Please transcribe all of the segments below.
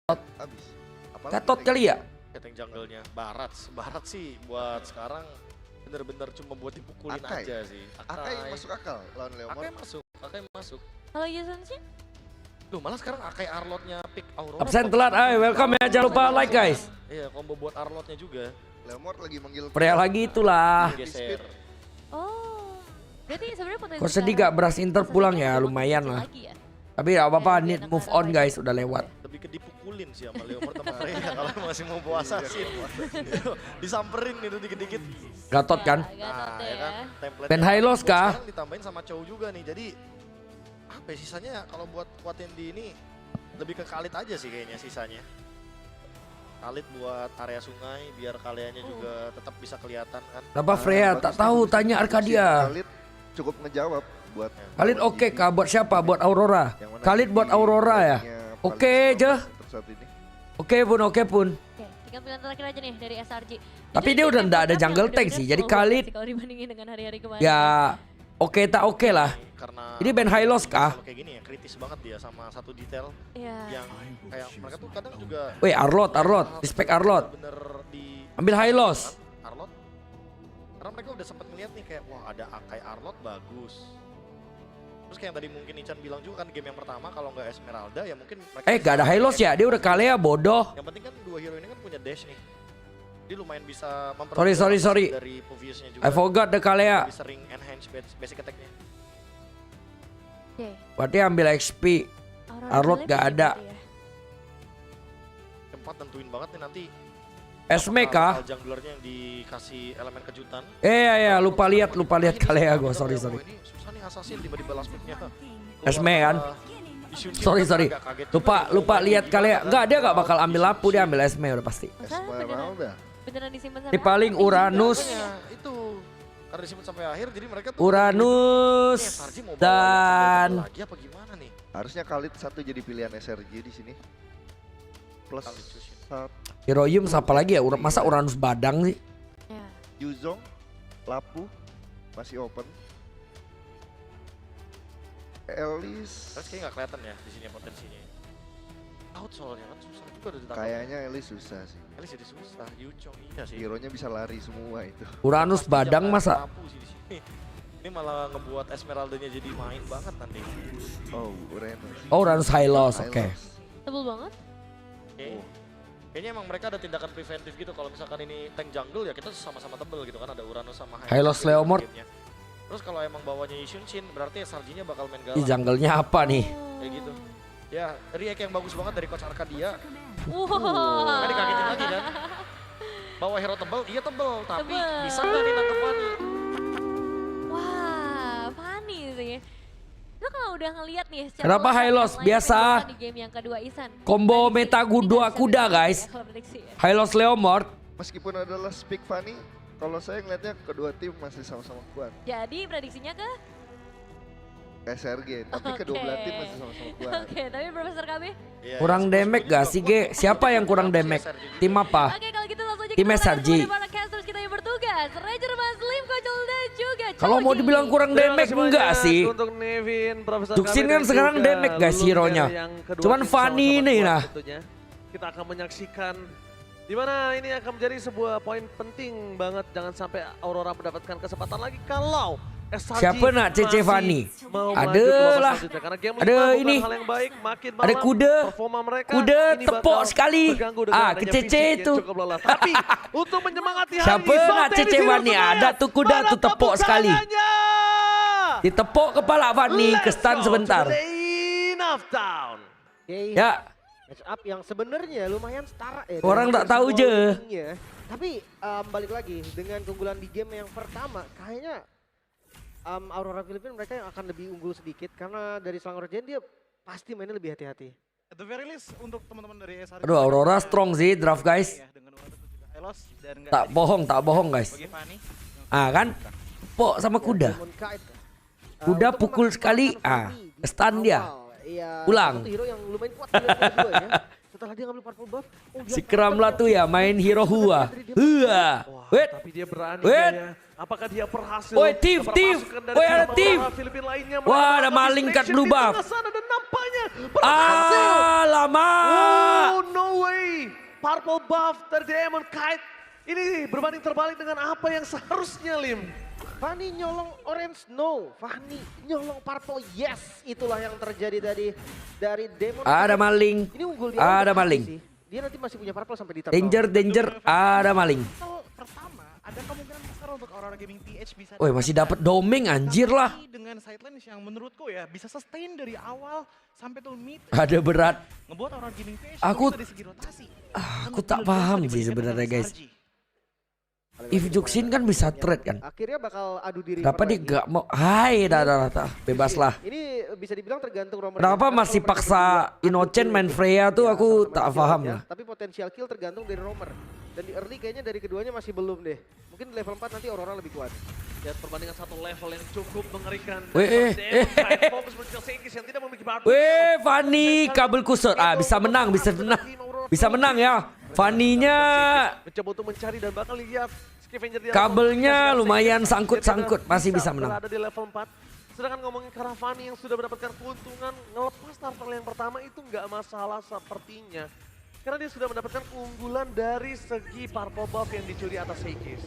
Habis. Gatot kali ya? Tank jungle-nya Barat sih buat sekarang bener-bener cuma buat dipukulin Akai. aja sih. Akai masuk akal lawan Leomord. Akai masuk. Kalau Yusun sih? Duh, malah sekarang Akai Arlotnya pick Aurora. Absen telat, ayo welcome ya, jangan lupa like guys. Iya, combo buat Arlotnya juga. Leomord lagi manggil Prea lagi itulah. Geser. Oh, jadi sebenarnya potensi. Kok sedih gak beras Inter pulang ya, lumayan lah. Lagi ya? Tapi gak apa-apa, need move on guys, udah lewat. Lebih ke dipukulin sih sama Leomord sama Freya kalau masih mau bawa assassin. Disamperin itu dikit-dikit. Gatot kan? Gatot Ya ya. kan, template. Ben Hylos kah? Sekarang ditambahin sama Chow juga nih. Jadi apa ya, sisanya kalau buat kuatin di ini lebih ke Khalid aja sih kayaknya sisanya. Khalid buat area sungai biar kaliannya juga tetap bisa kelihatan kan. Kenapa Freya? Tak tahu, tanya Arcadia. Khalid cukup ngejawab buat Khalid oke kah? Buat siapa? Buat Aurora? Khalid buat Aurora ya? Oke aja. Oke pun. Oke, tinggal pilihan terakhir aja nih dari SRG. Tapi dia udah nggak ada jungle tank sih, jadi Khalid kalau dibandingin dengan hari-hari kemarin. ya oke tak oke lah. Karena Ini Ben Hylos kah? kalau kayak gini ya kritis banget dia sama satu detail Iya. yang kayak mereka tuh kadang juga Weh Arlot, respect Arlot. bener di Ambil Hylos. Arlot. Karena mereka udah sempat ngeliat nih kayak wah ada Akai Arlot bagus. Terus kayak yang tadi mungkin Ican bilang juga kan game yang pertama kalau nggak Esmeralda ya mungkin mereka Gak ada Hylos ya? Dia udah Kalea bodoh. Yang penting kan dua hero ini kan punya dash nih. Dia lumayan bisa Sorry. dari Phoveus-nya juga. I forgot the Kalea. Lebih sering enhance basic attack-nya. Oke. Berarti ambil XP. Arlot Philippe gak gitu ada. ya. Tempat tentuin banget nih nanti. Esme kah? Apakah junglernya yang dikasih elemen kejutan. Ya lupa lihat Kalea gue. Sorry. Wah, ini susah nih assassin tiba-tiba last pick-nya. Esme kan? Sorry. Lupa lihat Kalea. Enggak, dia gak bakal ambil lampu, dia ambil Esme udah pasti. Masa Esmeralda. beneran disimpan Ini sampai paling akhir? Uranus. Makanya itu karena disimpan sampai akhir jadi mereka tuh Uranus ini SRG mau bawa dan yang lagi apa gimana nih? Harusnya Khalid satu jadi pilihan SRG di sini. Plus Khalid Jushin. Heroium siapa lagi ya? Masa Uranus Badang sih? Ya. Yuzong, Lapu masih open. Elis Terus kayak nggak kelihatan ya di sini potensinya. Out soalnya kan susah juga udah ditangkap. kayaknya Elis susah sih. Elis jadi susah, Yuchong iya sih. Hero-nya bisa lari semua itu. Uranus Pasti Badang jangan masa? rapu sih di sini. Ini malah ngebuat Esmeralda-nya jadi main banget nanti. Oh, Uranus. Oh Uranus Hylos, oke. Hylos. Tebel banget. Oke. Kayaknya emang mereka ada tindakan preventif gitu kalau misalkan ini tank jungle ya kita sama-sama tebel gitu kan ada Uranus sama Hylos gitu Leomord. gamenya. Terus kalau emang bawanya Yunshin berarti SRG-nya bakal main Ini galak jungle-nya apa nih? kayak gitu. Ya, react yang bagus banget dari Coach Arcadia. Wow. Kan dikagetin lagi kan. Bawa hero tebel, iya tebel, tapi Tebel. bisa nggak nih nangkep Fanny? Wah, Fanny sih. Lo kalau udah ngeliat nih secara Kenapa langsung Hylos? yang lain Biasa. kebetulan di game yang kedua Isan. Combo Prediksi meta tidak dua bisa kuda, benar guys. ya kalau prediksi ya. Hylos Leomord. Meskipun adalah speak funny, kalau saya ngeliatnya kedua tim masih sama-sama kuat. Jadi prediksinya ke? SRG, tapi kedua belah tim masih sama-sama kuat. Oke, tapi Profesor KB? Iya, Kurang ya, damage gak sih Ge? Siapa yang kurang damage? Tim apa? Oke, kalau gitu langsung aja Tim kita SRG. mulai para casters kita yang bertugas. Ranger Muslim, Kocol dan juga Kalau mau Choji. dibilang kurang damage enggak sih? Untuk Nevin, Profesor Duxin Kami kan dan sekarang juga damage guys Luger hero-nya. yang kedua Cuman tim Fanny sama-sama nih kuat nah. tentunya. Kita akan menyaksikan di mana ini akan menjadi sebuah poin penting banget. Jangan sampai Aurora mendapatkan kesempatan lagi kalau SRG Siapa nak Cece masih Fanny? mau Ada maju ke babak lah. selanjutnya. Karena game Ada 5 bukan ini. hal yang baik, makin Ada malam kuda. performa mereka Kuda ini tepok bakal sekali. terganggu dengan Ah, adanya ke Cece fisik yang itu. cukup lelah. Tapi untuk menyemangati hari Siapa ini, nak Sote Cece di sini Fanny? semuanya. Ada tuh kuda Mana tuh tepok tepuk sekali. tangannya? Ditepok kepala Fanny ke Let's stun go sebentar. to the Enough Town. Oke, Ya, match up yang sebenarnya lumayan setara ya. Orang dari tak tahu semua je. rankingnya. Tapi balik lagi dengan keunggulan di game yang pertama, kayaknya Aurora Filipina mereka yang akan lebih unggul sedikit karena dari Selangor Gen dia pasti mainnya lebih hati-hati. At the very least untuk teman-teman dari SRG. aduh Aurora strong sih draft guys. Ya, dengan Uranus dan juga Elos dan nggak Tak bohong guys. bagi Fanny. Ah kan? Tepok sama kuda. Demon Kite, Kuda untuk pukul memastikan sekali, Fanny di stun dia. awal. Iya, Pulang. satu hero yang lumayan kuat di level kedua ya. Setelah dia ngambil purple buff, dia Si Kram lah tuh ya main hero Hua. Hua. Wah, Wait. tapi dia berani Wait. ya. Apakah dia berhasil? Woi, Tiff. mempermasukkan dari Woi, ada tim Tiff. Aurora Filipina lainnya? Wah, ada Melakukan maling cut distraction blue di buff. tengah sana dan nampaknya berhasil. Alamak. Oh no. purple buff dari Demon Kite. Ini berbanding terbalik dengan apa yang seharusnya, Lim. Fanny nyolong orange, no. Fanny nyolong purple, yes. Itulah yang terjadi dari Demon. Ada maling. Ini unggul di Ada awal maling. sih. Dia nanti masih punya purple sampai di turn. Danger, ada maling. Pertama, ada kemungkinan besar untuk Aurora Gaming PH bisa. Woi, masih dapat doming anjir lah. Tapi dengan sidelines yang menurutku ya bisa sustain dari awal sampai tuh mid. Ada berat. Ngebuat Aurora Gaming PH Aku- dari segi rotasi. Aku tak paham sih sebenarnya guys. If Juxin kan bisa trade kan. Akhirnya bakal adu diri. Kenapa dia gak mau? Hai, dah. Bebas lah. Ini bisa dibilang tergantung Romer. Kenapa Karena masih kalau mereka paksa berdua Innocent adu main kill, Freya tuh ya, aku sama-sama tak kill paham aja. lah. Tapi potensial kill tergantung dari Romer. Dan di early kayaknya dari keduanya masih belum deh. Mungkin di level 4 nanti Aurora lebih kuat. Lihat perbandingan satu level yang cukup mengerikan. Weh, Demon Kite fokus mencegah Seikis yang tidak memiliki batu. Weh, Fanny kabel kusut. Bisa menang. Bisa menang ya. Fanny-nya Mencoba untuk mencari dan bakal lihat Scavenger di kabelnya atas. lumayan Seikis sangkut-sangkut. Masih bisa menang. Berada di level 4. Sedangkan ngomongin Caravani yang sudah mendapatkan keuntungan ngelepas turtle yang pertama itu nggak masalah sepertinya. Karena dia sudah mendapatkan keunggulan dari segi purple buff yang dicuri atas Seikis.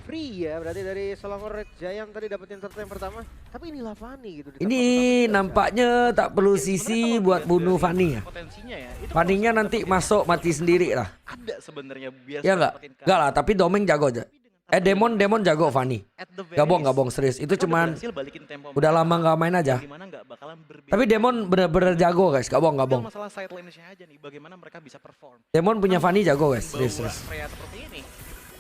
Free ya berarti dari Selangor Red Giant tadi dapetin turtle yang pertama. Tapi inilah Fanny gitu. di Ini tempat pertama. nampaknya tak perlu sisi buat bunuh Fanny ya. Potensinya ya. Itu Fanny-nya nanti masuk mati sendiri lah. ada sebenarnya biasa. Ya enggak? dapetin Enggak lah, tapi Domeng jago aja. Demon jago Fanny. At the very Gabong least, serius. Itu kita cuman berhasil balikin tempo udah mereka. lama nggak main aja. Dimana nggak bakalan berbeda. Tapi Demon bener-bener jago guys, gabong. Tinggal masalah sideline-nya aja nih, bagaimana mereka bisa perform. Demon punya Fanny jago guys, Bawa serius. Freya seperti ini,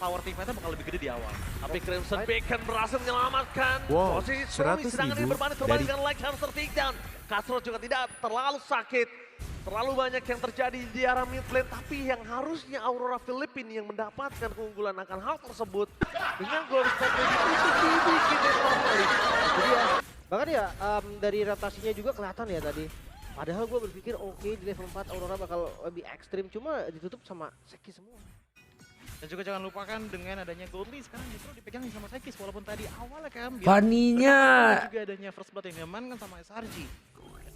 power team-nya bakal lebih gede di awal. Tapi Crimson Bacon berhasil menyelamatkan Wow, posisi Stormy, 100.000 sedangkan ini berbanding terbalik dari- dengan like hamster takedown. Castro juga tidak terlalu sakit. Terlalu banyak yang terjadi di arah mid lane, tapi yang harusnya Aurora Filipina yang mendapatkan keunggulan akan hal tersebut dengan goal stack itu dibikin normally. Jadi ya, bahkan ya dari rotasinya juga kelihatan ya tadi. Padahal gue berpikir oke di level 4 Aurora bakal lebih ekstrim, cuma ditutup sama Seki semua. Dan juga jangan lupakan dengan adanya Goldly sekarang justru dipegang sama Saikis walaupun tadi awalnya kan Fanny-nya juga adanya first blood yang diamankan sama SRG.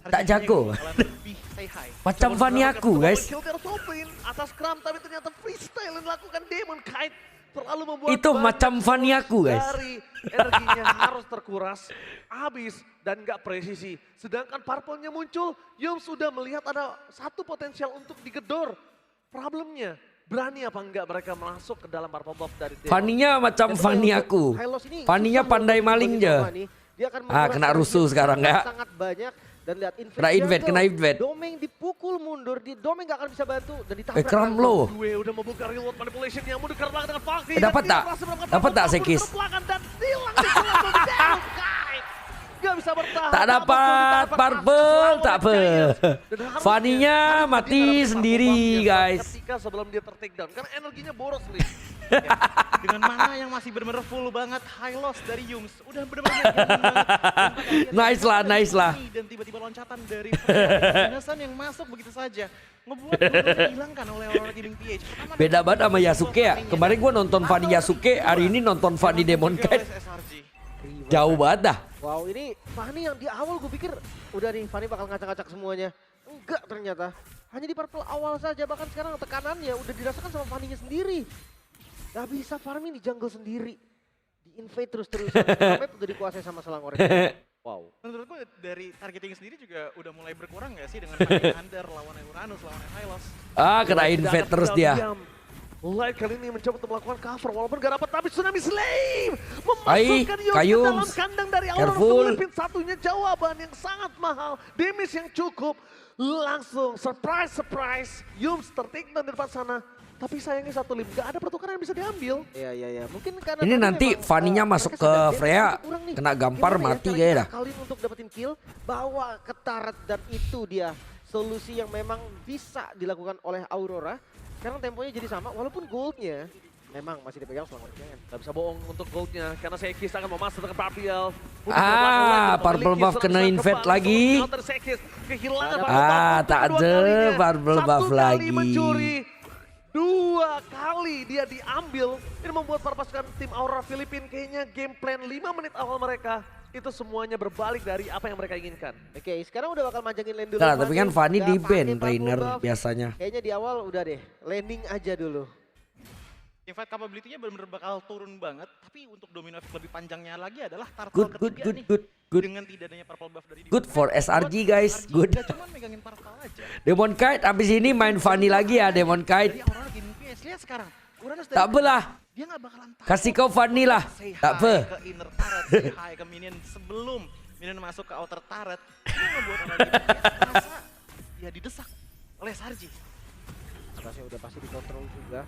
tak jago. Lebih say hi. Macam Fanny aku guys. Kill dari top lane atas Kram, tapi ternyata freestyle yang dilakukan Demon Kite terlalu membuat Itu banyak macam Fanny aku guys. dari energinya harus terkuras, habis dan nggak presisi. Sedangkan purple-nya muncul, Yum sudah melihat ada satu potensial untuk digedor. Problemnya, berani apa enggak mereka masuk ke dalam purple buff dari Demon? Fanny-nya macam Dan Fanny untuk aku. Hylos ini Fanny-nya susah pandai untuk maling dibunuh je. Fanny. Dia akan Ah, menguras kena energi rusuh yang sekarang, sangat, ya. sangat banyak. Dan lihat invade Kena invade, Jungle. kena invade. Domeng dipukul mundur, Domeng gak akan bisa bantu dan ditabrak. Kram langsung. lo. Gue udah membuka reward manipulation yang mudah ke belakang dengan Fakti. Dapat tak? Dapat tak, Sekis? Dan hilang di belakang Demon Kite. Gak bisa bertahan. Tak dapat purple, tak apa. Fanny-nya mati sendiri guys. Ketika sebelum dia ter-takedown, karena energinya boros nih. Dengan mana yang masih benar-benar full banget high loss dari Yums. Udah benar-benar yakin banget. Nice lah, nice lah. Dan tiba-tiba loncatan dari Innocent yang masuk begitu saja. Ngebuat dua-duanya dihilangkan oleh Aurora Gaming PH. Pertama, Beda banget sama Yasuke ya. Kemarin gua nonton Fanny Yasuke, hari ini nonton Fanny Demon juga Kite. oleh SRG. Jauh banget dah. Wow, ini Fanny yang di awal gue pikir udah nih Fanny bakal ngacak-ngacak semuanya. Enggak ternyata. Hanya di purple awal saja, bahkan sekarang tekanannya udah dirasakan sama Fanny-nya sendiri. Gak bisa farming di jungle sendiri. Di invade terus-terusan. Sampai udah dikuasai sama Selangor. Wow. Menurutku dari targeting sendiri juga udah mulai berkurang gak sih dengan fighting Under lawan Uranus, lawan Hylos. Ah, kena invade terus dia. Light kali ini mencoba untuk melakukan cover walaupun gak dapat, tapi Tsunami Slave Ai, memasukkan Yum ke Kayums. dalam kandang dari Aurora Careful. Filipina. Satunya jawaban yang sangat mahal, damage yang cukup, langsung surprise Yums ter-takedown di depan sana. Tapi sayangnya satu lim, gak ada pertukaran yang bisa diambil. Iya. Mungkin karena Ini tadi nanti memang, Fanny-nya mereka masuk sadar ke damage Freya, itu kurang nih. kena gampar Gimana ya mati cara kayaknya dah. Kalian untuk dapetin kill, bawa ke turret dan itu dia solusi yang memang bisa dilakukan oleh Aurora. Sekarang temponya jadi sama, walaupun goldnya memang masih dipegang Selangor Giant. Gak bisa bohong untuk goldnya, karena Seikis akan memasuk dengan Barbiel. Purple buff kena invade lagi. Kehilangan Ah, tak ada purple buff lagi. mencuri 2 kali dia diambil. Ini membuat para pasukan tim Aurora Filipina kayaknya game plan 5 menit awal mereka itu semuanya berbalik dari apa yang mereka inginkan. Oke, sekarang udah bakal manjangin lane dulu. Nah, tapi kan Fanny Nggak di pakai ban purple trainer buff. biasanya. Kayaknya di awal udah deh, landing aja dulu. Teamfight capability-nya benar-benar bakal turun banget, tapi untuk domino effect lebih panjangnya lagi adalah turtle Good, ketiga nih. good. Dengan tidak adanya purple buff dari Good for SRG guys, good. Gak cuma megangin turtle aja. Demon Kite abis ini main Fanny lagi ya Demon Dari Kite. Aurora Gaming PS, lihat sekarang. Uranus dari Tak apalah, dia gak bakalan tahu. kasih kau Fanny lah. Say Tak hi apa. ke inner turret, say hi ke minion sebelum minion masuk ke outer turret. Itu ngebuat Aurora Gaming PS merasa ya didesak oleh SRG. Atasnya udah pasti dikontrol juga.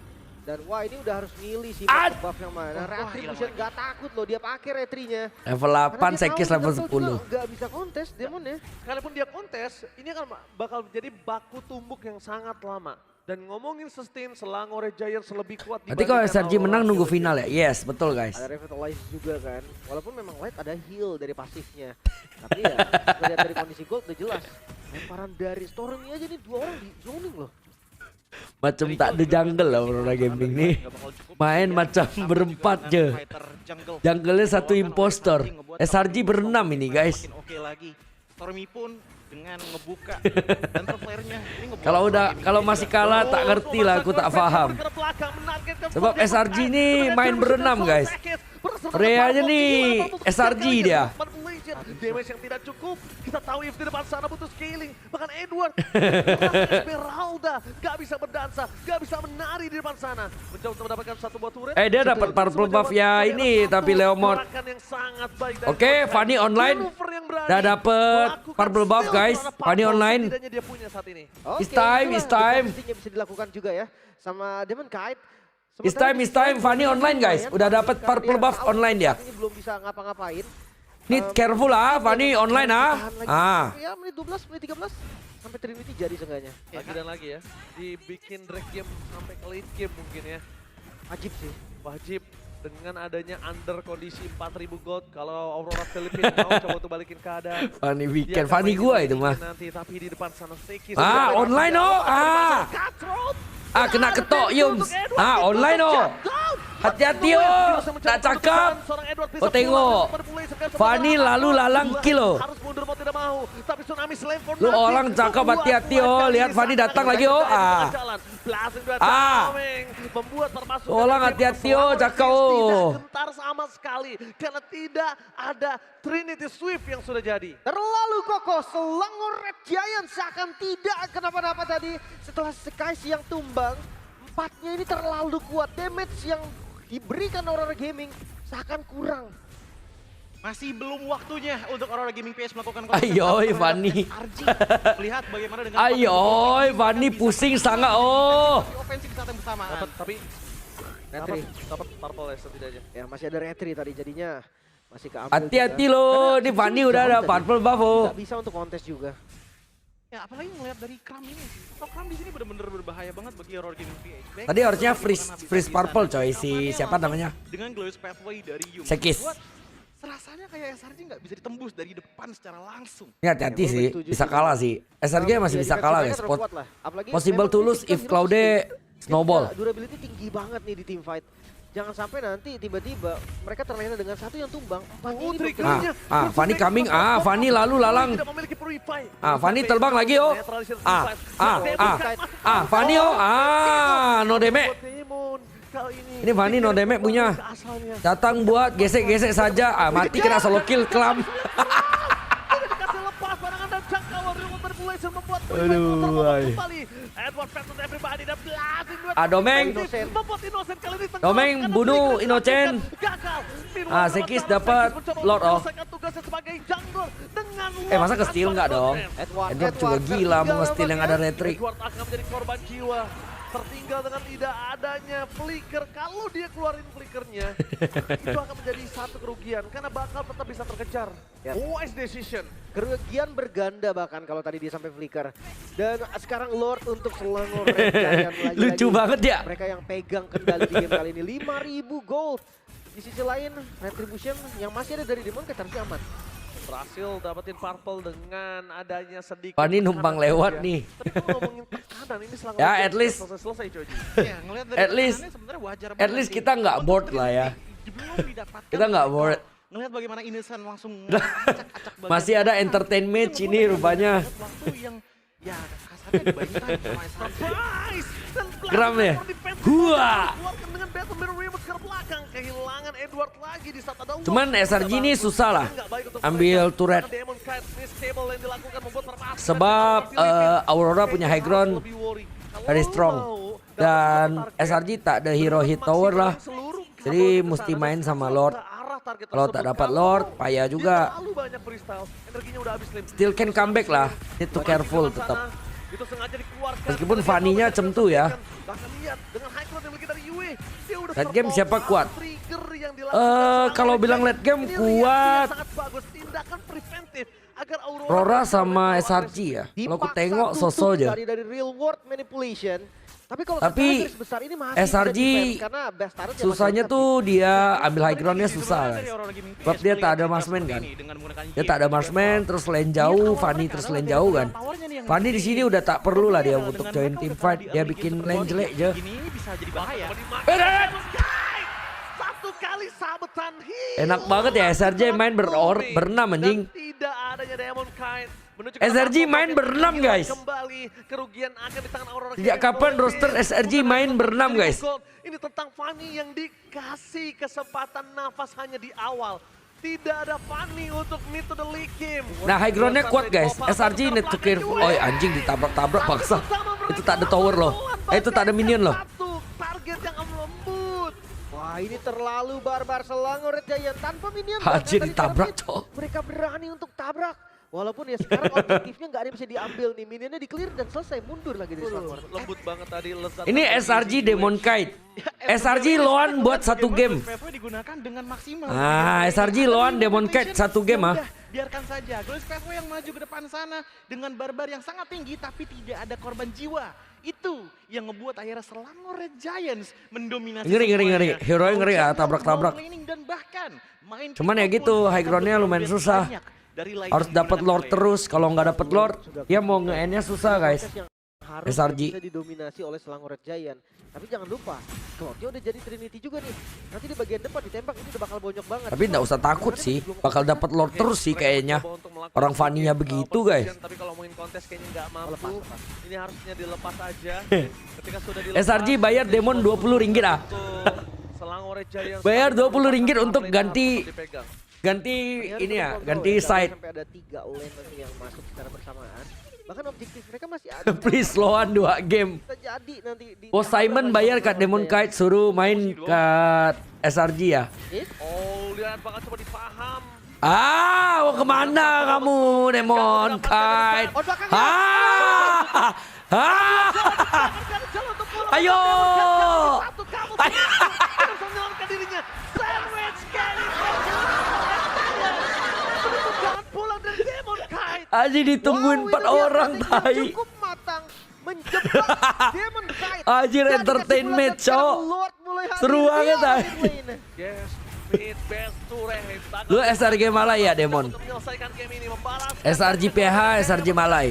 Dan wah ini udah harus milih sih Ad! buff yang mana. Wah, Retribution hilang gak takut loh, dia pakai retrinya. Level 8, Sekis level 10. Gak bisa kontes demonnya. Sekalipun dia kontes, ini akan bakal menjadi baku tumbuk yang sangat lama. Dan ngomongin sustain, Selangor Giants lebih kuat Nanti kalau dibandingkan SRG Aurora menang nunggu Filipina. final ya? Yes, betul guys. Ada revitalize juga kan. Walaupun memang light ada heal dari pasifnya. Tapi ya, melihat dari kondisi gold udah jelas. Lemparan dari Stormy aja nih 2 orang di zoning loh. Macam tak ada jungle lah Aurora Gaming nih. Main macam berempat je. Jungle-nya satu impostor. SRG berenam ini guys. Makin oke lagi. Stormy pun dengan ngebuka dan flare-nya ini ngebuat Kalau Aurora udah Gaming kalau PS masih kalah tak ngerti lah, aku tak paham. Sebab SRG ini main berenam guys. Reanya nih SRG dia. Damage yang tidak cukup. Kita tahu if di depan sana butuh scaling. Bahkan Edward. Esmeralda gak bisa berdansa, gak bisa menari di depan sana. Mencoba untuk mendapatkan satu buah turret. Dia dapat purple buff ya ini tapi Leomord. Oke, Fanny online. Dah dapet purple buff guys. Fanny online. Dia punya saat ini. It's time, it's time. Pastinya bisa dilakukan juga ya sama Demon Kite. It's time, Fanny online guys. Udah dapat purple buff online dia. Ini belum bisa ngapa-ngapain. Nih careful lah, Fanny online ah. Ya menit 12, menit 13 sampai Trinity jadi seenggaknya. Lagi dan lagi ya. Dibikin drag game sampai ke late game mungkin ya. Wajib sih. Wajib dengan adanya under kondisi 4000 gold kalau Aurora Filipina mau coba untuk balikin keadaan. Fanny Dia weekend, akan Fanny mainin gua weekend itu mah. Nanti tapi di depan sana Sekis. Online oh. Kena ketok Yums. Online oh. Hati-hati oh. Tak cakap. Kau tengok. Fanny lalu lalang kill oh. Harus mundur mau tidak mau. Tapi Tsunami slam for Lu nothing. orang cakap hati-hati oh. Lihat Fanny datang lagi oh. Membuat permasukan Orang hati-hati oh. Cakap oh. tidak gentar sama sekali karena tidak ada Trinity Swift yang sudah jadi. Terlalu kokoh, Selangor Red Giants akan tidak kenapa-napa tadi setelah Skies yang tumbang. Empatnya ini terlalu kuat, damage yang diberikan Aurora Gaming seakan kurang. Masih belum waktunya untuk Aurora Gaming PS melakukan Ayoy Fanny. RG lihat bagaimana dengan Ayoy Fanny pusing sangat oh. ofensif saat yang bersamaan. Tapi Retri, dapat purple ya setidaknya. ya masih ada Retri tadi jadinya masih keambil. Hati-hati juga. loh. Karena Ini Fanny udah ada tadi. purple buff oh. Nggak bisa untuk kontes juga. Ya apalagi melihat dari Kram ini. Kalau Kram di sini benar-benar berbahaya banget bagi Aurora Gaming PS. Baik, Tadi harusnya bagaimana freeze bisa purple di sana. coy si Kampanye siapa langsung namanya? Dengan Glorious Pathway dari Yumi. Sekis. Buat serasanya kayak SRG nggak bisa ditembus dari depan secara langsung. Ini hati-hati sih, bisa kalah sih. SRG masih bisa kalah guys. Possible to lose if Cloude snowball. Durability tinggi banget nih di team fight. Jangan sampai nanti tiba-tiba mereka terlena dengan satu yang tumbang. Empatnya ini triggernya. Fanny coming, Fanny lalu lalang. Tidak memiliki purify. Fanny terbang lagi oh. Fanny oh. No damage. Ini Fanny no damage punya. Datang buat gesek-gesek saja. Mati kena solo kill Klam. Dikasih lepas barangan dan jangkau Real Manipulation membuat Aduh, kembali. Edward versus everybody dan blasting duet. Domeng. Membuat Innocent kali ini Domeng bunuh Innocent. Gagal. Sekis dapat Lord oh. Tugasnya sebagai jungler dengan Masa ke-steal nggak dong? Edward juga gila mau nge-steal yang ada retrik. Edward akan menjadi korban jiwa. Tertinggal dengan tidak adanya flicker. Kalau dia keluarin flickernya, itu akan menjadi satu kerugian. Karena bakal tetap bisa terkejar. Ya. Wise decision. Kerugian berganda bahkan kalau tadi dia sampai flicker. Dan sekarang Lord untuk Selangor Red Giant lagi-lagi. Lucu banget ya. Mereka yang pegang kendali di game kali ini 5.000 gold. Di sisi lain Retribution yang masih ada dari Demon Kite harusnya aman. Berhasil dapetin purple dengan adanya sedikit Fanny numpang tekanan lewat saja. nih. Tapi kalau ngomongin tekanan dan ini selang Ya, at least- selesai Joji. Ya, ngelihat dari At least- pertahanannya sebenarnya wajar at banget least sih. kita nggak Untuk bored lah ya. belum didapatkan Kita nggak oleh bored. Cloud. Ngelihat bagaimana Innocent langsung acak-acak bagian Masih ada pertahanan. entertain Itu match ngebuat ini mereka rupanya. dapat waktu yang ya kasarnya dibayangkan sama SRG. Surprise! Dan Geram ya. defense Hua! keluarkan dengan Battle Mirror Remote ke belakang. Kehilangan Edward lagi di saat ada Cuman Lock. SRG ini Bagus. susah lah Nggak baik untuk ambil mereka. turret. Karena Demon Knight miss table yang dilakukan membuat permasalahan. Sebab Aurora punya high ground Lebih worry. Kalau very lu strong. mau Dan dapat target, SRG tak ada hero hit tower lah. seluruh Jadi kabel mesti kesana main dan sama langsung Lord. ke arah target Kalau tak tersebut. dapat Kalau Lord, payah dia juga. terlalu banyak freestyle, energinya udah habis Lim. Still can comeback lah. Need to careful tetap. Itu sengaja dikeluarkan. Meskipun Dia Fanny-nya mau cemtu ya. Bahkan lihat dengan high ground yang dimiliki dari Yue, dia udah Late game terbawa siapa kuat? trigger yang dilakukan Kalau sama bilang Jack. late game Ini reaksi yang kuat. sangat bagus, tindakan preventif agar Aurora Aurora bisa sama mengeluarkan SRG ya. Kalau aku Dipaksa tengok tutup sosok aja. dari real world manipulation. Tapi kalau Tapi secara garis besar ini masih bisa SRG defense karena best turret ya susahnya masih tuh dia ambil high groundnya susah Dari guys. Aurora Gaming Sebab PS dia tak melihat ada situasi marksman seperti kan. ini dengan menggunakan Dia Jade tak ada sebagai marksman, awal. terus lane Ini jauh, awal Fanny mereka terus adalah lane dari jauh kan. powernya nih yang Fanny di sini udah tak perlu lah dia Dengan untuk mereka join udah team pernah fight. di Dia early bikin game lane support. jelek aja. Ini bisa jadi bahaya. satu kali sabetan hit. Enak banget ya SRG main berenam anjing. Dan tidak adanya Demon Knight menunjukkan SRG bahwa main Pocket berenam, hilang guys. Kembali kerugian akan di tangan Aurora. Sejak Gaming. kapan Gold roster Beam SRG bukan main untuk berenam, menjadi guys? gold. Ini tentang Fanny yang dikasih kesempatan nafas hanya di awal. Tidak ada Fanny untuk mid to the league game. Nah high groundnya kuat guys. SRG need to careful. Oh anjing ditabrak-tabrak paksa. Itu tak ada tower loh. Itu tak ada minion loh. Satu target yang lembut. Wah ini terlalu barbar Selangor Red Giant tanpa minion. Anjir, bahkan tadi ditabrak, cara cok. Mereka berani untuk tabrak. Walaupun ya sekarang objektifnya nggak ada yang bisa diambil nih. Minionnya di clear dan selesai mundur lagi dari Selangor. Lembut banget tadi lezat. Ini SRG Demon Kite. SRG loan buat satu game. PV digunakan dengan maksimal. Ah, SRG lawan Demon Kite satu game, ah. Udah, biarkan saja. Gloris PV yang maju ke depan sana dengan barbar yang sangat tinggi tapi tidak ada korban jiwa. Itu yang ngebuat akhirnya Selangor Red Giants mendominasi Ngeri, ngeri, semuanya. ngeri. Hero-nya ngeri ya, Mau tabrak-tabrak. laning dan bahkan main Cuman ya pick-up gitu, pun high groundnya dapat lumayan progres susah. banyak dari line Harus yang dapat digunakan Lord oleh terus. Kalau nggak dapat Lord, dia mau nge-endnya susah guys. Yang harus SRG. bisa didominasi oleh Selangor Red Giant. Tapi jangan lupa, Cloudnya udah jadi Trinity juga nih. Nanti di bagian depan ditembak ini udah bakal bonyok banget. Tapi nggak usah takut sih, bakal dapat Lord terus sih kayaknya. Orang Fanny-nya begitu guys. Tapi kalau main kontes kayaknya nggak mampu. Lepas. Ini harusnya dilepas aja. Ketika sudah dilepas. SRG bayar Demon 20 ringgit ah. Selangor Red Giants. Bayar 20 ringgit untuk Lane ganti- harus dipegang. Ganti Harus ini ya, kontrol ganti ya, jangan side. Sampai ada 3 lane nanti yang masuk secara bersamaan. Bahkan objektif mereka masih ada. Please loan 2 game. Bisa jadi nanti di Bos Simon bayar ke Demon Kite suruh main ke SRG ya. Oh, lihat banget coba dipaham. Ah, mau kemana kamu Demon Kite? Ah, ah, ayo. Satu kamu harus menyelamatkan dirinya. Sandwich Kelly. Jangan pulang dari Demon Kite. Aji ditungguin 4 orang tai. Cukup matang menjebak Demon Kite. Anjir, Dan entertainment, dikasih bulan, cok. sekarang Lord mulai hadir Seru di banget, mid tai. lane. Yes, mid best to rehab. Lu SRG Malay ya Demon. Untuk menyelesaikan game ini membalas. SRG PH, SRG Malay.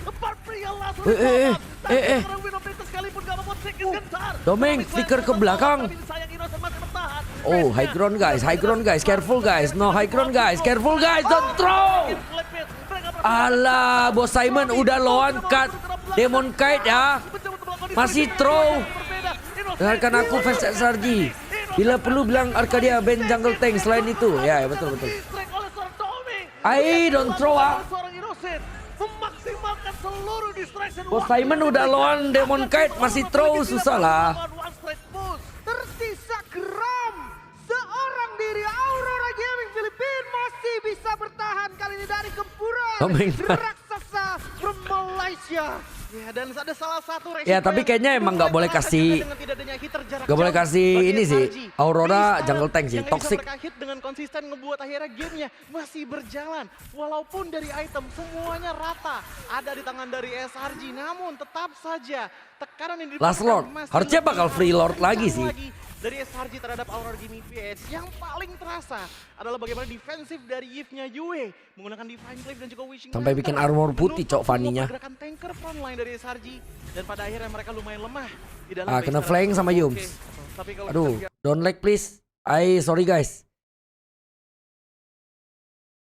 Empat pria langsung Eh, eh, ditolak. eh, eh. Sekarang Winner Princess sekalipun gak membuat sedikit gentar. Domeng, Tapi flicker ke Slam belakang. tapi disayang Innocent masih bertahan. Oh, high ground guys, high ground guys, careful guys. No high ground guys, careful guys, don't throw. Alah, Bos Simon udah lawan cut Demon Kite ya. Masih throw. Dengarkan aku fans SRG. Bila perlu bilang Arcadia band jungle tank selain itu. Ya, betul betul. Ai, don't throw ah. Memaksimalkan seluruh distraction. Bos Simon udah lawan Demon Kite masih throw susah lah. Tersisa geram. Seorang diri Aurora Gaming Filipina masih bisa bertahan kali ini dari gempuran Domeng. raksasa from Malaysia. Ya, dan ada salah satu resiko Ya, tapi yang kayaknya emang nggak boleh dengan kasih- tidak adanya hitter jarak nggak boleh jauh kasih bagi ini sih, SRG. Aurora Freestyle jungle tank sih, yang toxic. bisa berkahit dengan konsisten ngebuat akhirnya gamenya masih berjalan. Walaupun dari item semuanya rata ada di tangan dari SRG, namun tetap saja tekanan yang Last diberikan Lord. masih Harusnya lebih bakal free Lord kencang lagi sih. dari SRG terhadap Aurora Gaming PH. Yang paling terasa adalah bagaimana defensif dari Yves-nya Yue menggunakan Divine Cliff dan juga Wishing Sampai bikin Lantern armor putih, menutup cok, Fanny-nya. semua pergerakan tanker frontline dari SRG dan pada akhirnya mereka lumayan lemah di dalam Kena base flank sama Oke. Yums. Tapi kalau Aduh, kita lihat don't lag please. Sorry guys.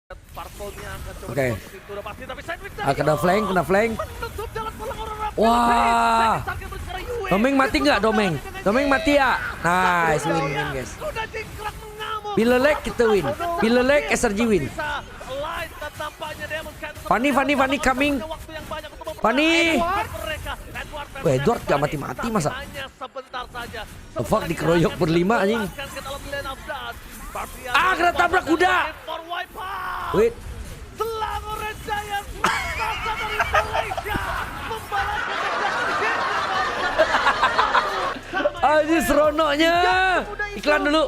Purple-nya akan coba Oke. diposisi, itu udah pasti, tapi Sandwich Kena flank, kena flank. menutup jalan pulang orang-orang. Wah. Target sekarang Yue. Domeng mati nggak Domeng? Domeng mati ya? Nice, win guys. Sudah jingkrak mengamuk. Bila lag kita win. Bila lag SRG win. Bisa light dan tampaknya Demon Cat tetap Fanny, Fanny, Fanny coming. punya waktu yang banyak untuk mempertahankan Fanny. mereka. Wah, Edward gak mati-mati masa? Hanya sebentar saja. The fuck, dikeroyok berlima, anjing. Kena tabrak kuda. Wait. Selangor Red Giants raksasa dari Malaysia membalaskan kejaksaan Aziz seronoknya. Iklan dulu.